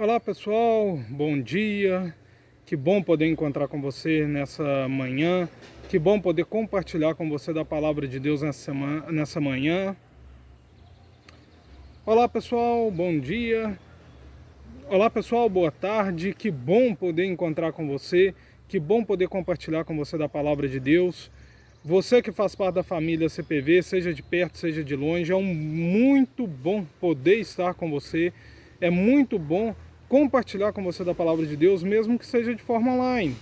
Olá pessoal, bom dia, que bom poder encontrar com você nessa manhã, que bom poder compartilhar com você da palavra de Deus nessa manhã. Olá pessoal, bom dia, olá pessoal, boa tarde, que bom poder encontrar com você, que bom poder compartilhar com você da palavra de Deus. Você que faz parte da família CPV, seja de perto, seja de longe, é muito bom poder estar com você, é muito bom compartilhar com você da palavra de Deus, mesmo que seja de forma online.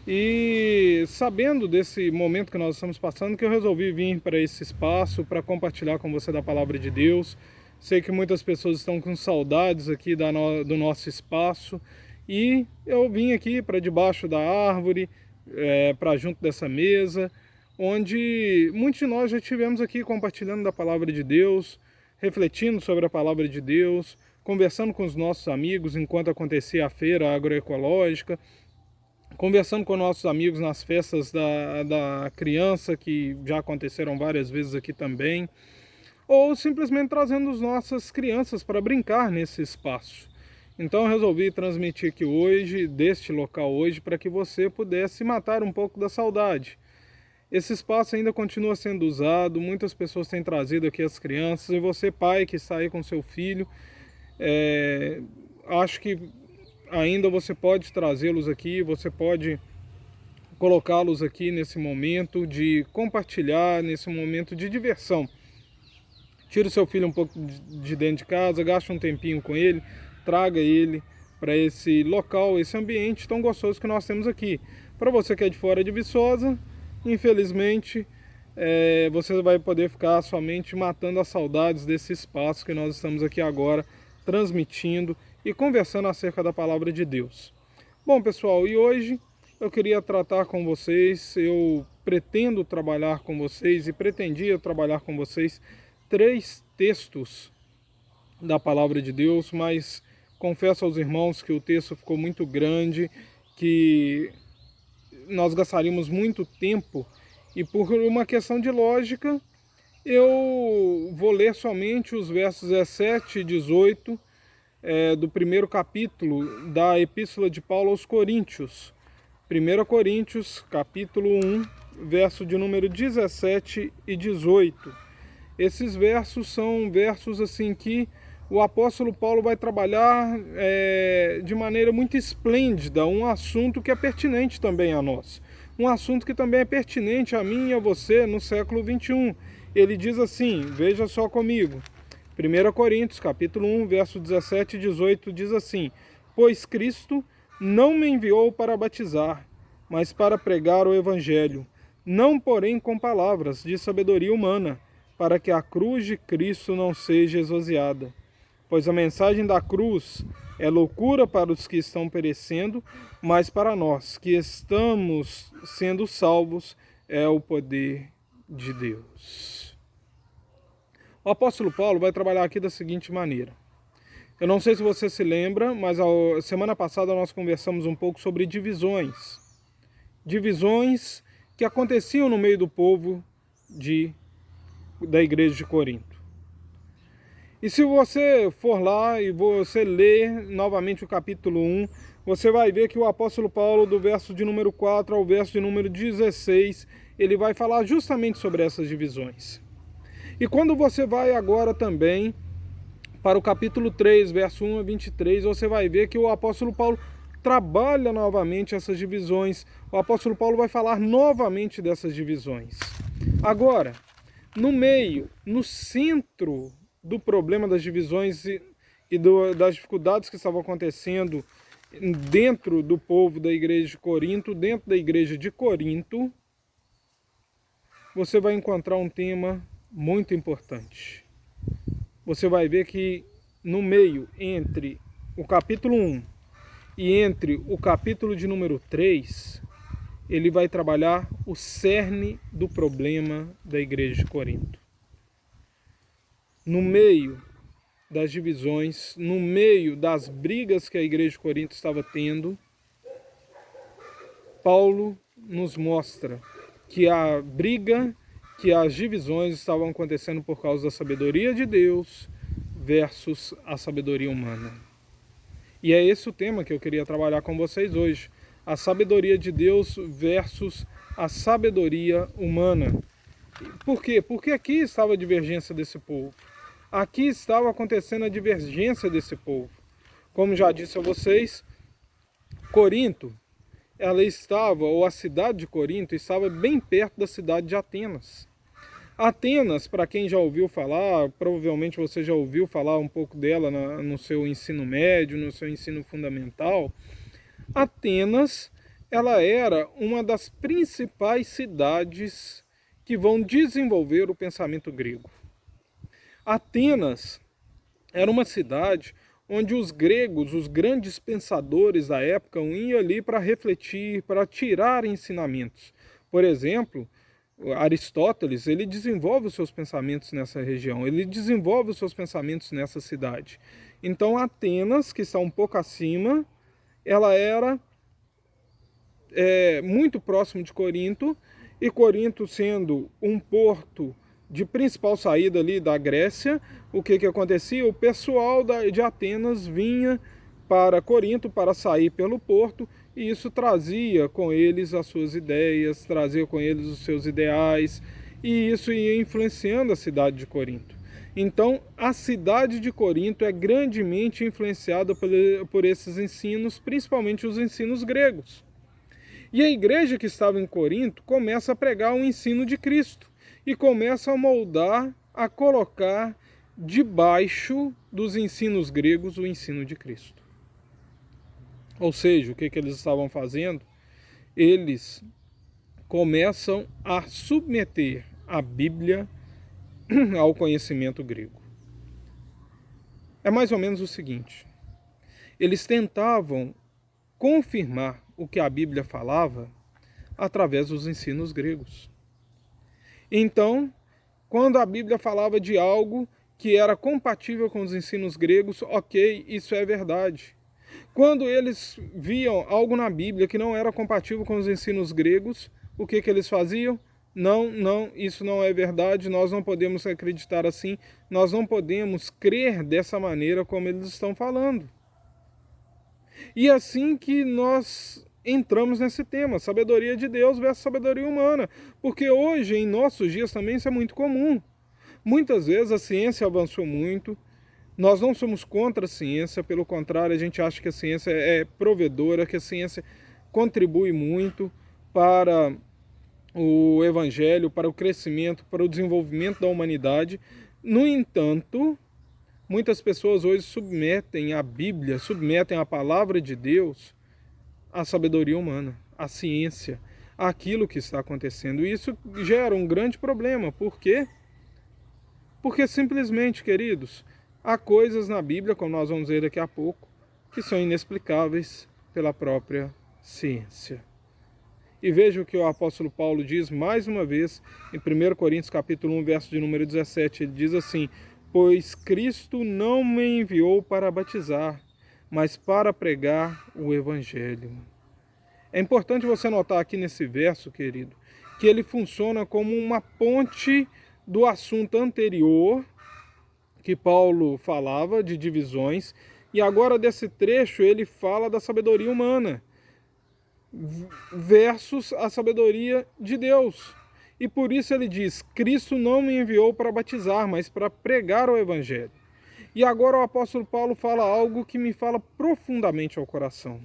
E sabendo desse momento que nós estamos passando, que eu resolvi vir para esse espaço para compartilhar com você da palavra de Deus. Sei que muitas pessoas estão com saudades aqui do nosso espaço e eu vim aqui para debaixo da árvore, para junto dessa mesa, onde muitos de nós já estivemos aqui compartilhando da palavra de Deus, refletindo sobre a palavra de Deus, conversando com os nossos amigos enquanto acontecia a feira agroecológica, conversando com nossos amigos nas festas da criança, que já aconteceram várias vezes aqui também, ou simplesmente trazendo as nossas crianças para brincar nesse espaço. Então eu resolvi transmitir aqui hoje, deste local hoje, para que você pudesse matar um pouco da saudade. Esse espaço ainda continua sendo usado, muitas pessoas têm trazido aqui as crianças, e você, pai, que está aí com seu filho, acho que ainda você pode trazê-los aqui, você pode colocá-los aqui nesse momento de compartilhar, nesse momento de diversão. Tira o seu filho um pouco de dentro de casa, gaste um tempinho com ele, traga ele para esse local, esse ambiente tão gostoso que nós temos aqui. Para você que é de fora de Viçosa, infelizmente, você vai poder ficar somente matando as saudades desse espaço que nós estamos aqui agora, transmitindo e conversando acerca da palavra de Deus. Bom, pessoal, e hoje eu queria tratar com vocês, eu pretendo trabalhar com vocês e pretendia trabalhar com vocês 3 textos da palavra de Deus, mas confesso aos irmãos que o texto ficou muito grande, que nós gastaríamos muito tempo e por uma questão de lógica eu vou ler somente os versos 17 e 18 do primeiro capítulo da Epístola de Paulo aos Coríntios. 1 Coríntios, capítulo 1, verso de número 17 e 18. Esses versos são versos assim que o apóstolo Paulo vai trabalhar de maneira muito esplêndida um assunto que é pertinente também a nós. Um assunto que também é pertinente a mim e a você no século 21. Ele diz assim, veja só comigo, 1 Coríntios, capítulo 1, verso 17 e 18, diz assim: Pois Cristo não me enviou para batizar, mas para pregar o Evangelho, não porém com palavras de sabedoria humana, para que a cruz de Cristo não seja esvaziada. Pois a mensagem da cruz é loucura para os que estão perecendo, mas para nós que estamos sendo salvos é o poder de Deus. O apóstolo Paulo vai trabalhar aqui da seguinte maneira. Eu não sei se você se lembra, mas a semana passada nós conversamos um pouco sobre divisões. Divisões que aconteciam no meio do povo da igreja de Corinto. E se você for lá e você ler novamente o capítulo 1, você vai ver que o apóstolo Paulo, do verso de número 4 ao verso de número 16, ele vai falar justamente sobre essas divisões. E quando você vai agora também para o capítulo 3, verso 1 a 23, você vai ver que o apóstolo Paulo trabalha novamente essas divisões. O apóstolo Paulo vai falar novamente dessas divisões. Agora, no meio, no centro do problema das divisões das dificuldades que estavam acontecendo dentro do povo da igreja de Corinto, dentro da igreja de Corinto, você vai encontrar um tema muito importante. Você vai ver que no meio, entre o capítulo 1 e entre o capítulo de número 3, ele vai trabalhar o cerne do problema da igreja de Corinto. No meio das divisões, no meio das brigas que a igreja de Corinto estava tendo, Paulo nos mostra que a briga, que as divisões estavam acontecendo por causa da sabedoria de Deus versus a sabedoria humana. E é esse o tema que eu queria trabalhar com vocês hoje. A sabedoria de Deus versus a sabedoria humana. Por quê? Porque aqui estava a divergência desse povo. Aqui estava acontecendo a divergência desse povo. Como já disse a vocês, Corinto, ela estava, ou a cidade de Corinto, estava bem perto da cidade de Atenas. Atenas, para quem já ouviu falar, provavelmente você já ouviu falar um pouco dela no seu ensino médio, no seu ensino fundamental. Atenas, ela era uma das principais cidades que vão desenvolver o pensamento grego. Atenas era uma cidade onde os gregos, os grandes pensadores da época, iam ali para refletir, para tirar ensinamentos. Por exemplo, Aristóteles, ele desenvolve os seus pensamentos nessa região, ele desenvolve os seus pensamentos nessa cidade. Então, Atenas, que está um pouco acima, ela era muito próximo de Corinto, e Corinto sendo um porto de principal saída ali da Grécia, o que acontecia? O pessoal de Atenas vinha para Corinto para sair pelo porto, e isso trazia com eles as suas ideias, trazia com eles os seus ideais, e isso ia influenciando a cidade de Corinto. Então, a cidade de Corinto é grandemente influenciada por esses ensinos, principalmente os ensinos gregos. E a igreja que estava em Corinto começa a pregar o ensino de Cristo e começa a moldar, a colocar debaixo dos ensinos gregos o ensino de Cristo. Ou seja, o que eles estavam fazendo? Eles começam a submeter a Bíblia ao conhecimento grego. É mais ou menos o seguinte: eles tentavam confirmar o que a Bíblia falava através dos ensinos gregos. Então, quando a Bíblia falava de algo que era compatível com os ensinos gregos, ok, isso é verdade. Quando eles viam algo na Bíblia que não era compatível com os ensinos gregos, o que eles faziam? Não, isso não é verdade, nós não podemos acreditar assim, nós não podemos crer dessa maneira como eles estão falando. E assim que nós entramos nesse tema, sabedoria de Deus versus sabedoria humana, porque hoje, em nossos dias também, isso é muito comum. Muitas vezes a ciência avançou muito, nós não somos contra a ciência, pelo contrário, a gente acha que a ciência é provedora, que a ciência contribui muito para o evangelho, para o crescimento, para o desenvolvimento da humanidade. No entanto, muitas pessoas hoje submetem a Bíblia, submetem a palavra de Deus à sabedoria humana, à ciência, àquilo que está acontecendo. E isso gera um grande problema. Por quê? Porque simplesmente, queridos, há coisas na Bíblia, como nós vamos ver daqui a pouco, que são inexplicáveis pela própria ciência. E veja o que o apóstolo Paulo diz mais uma vez em 1 Coríntios capítulo 1, verso de número 17. Ele diz assim: pois Cristo não me enviou para batizar, mas para pregar o Evangelho. É importante você notar aqui nesse verso, querido, que ele funciona como uma ponte do assunto anterior, que Paulo falava de divisões, e agora desse trecho ele fala da sabedoria humana versus a sabedoria de Deus. E por isso ele diz: Cristo não me enviou para batizar, mas para pregar o Evangelho. E agora o apóstolo Paulo fala algo que me fala profundamente ao coração.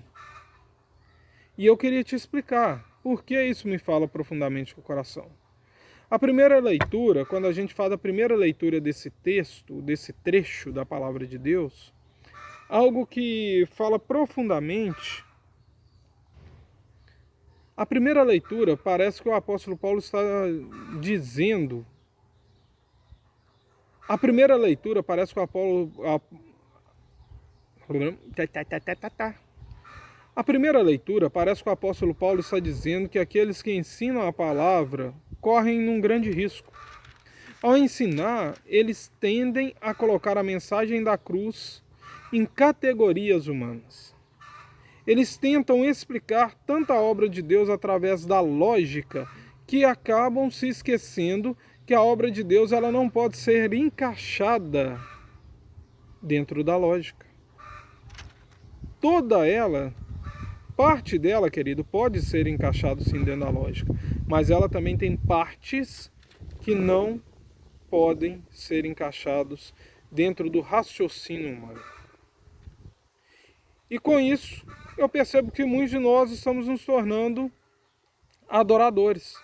E eu queria te explicar por que isso me fala profundamente ao coração. A primeira leitura, quando a gente faz a primeira leitura desse texto, desse trecho da palavra de Deus, algo que fala profundamente. A primeira leitura parece que o apóstolo Paulo está dizendo. A primeira leitura parece que o apóstolo. A primeira leitura parece que o apóstolo Paulo está dizendo que aqueles que ensinam a palavra correm um grande risco. Ao ensinar, eles tendem a colocar a mensagem da cruz em categorias humanas. Eles tentam explicar tanta obra de Deus através da lógica que acabam se esquecendo que a obra de Deus ela não pode ser encaixada dentro da lógica. toda ela, parte dela, querido, pode ser encaixado sim dentro da lógica, mas ela também tem partes que não podem ser encaixados dentro do raciocínio humano. E com isso, eu percebo que muitos de nós estamos nos tornando adoradores.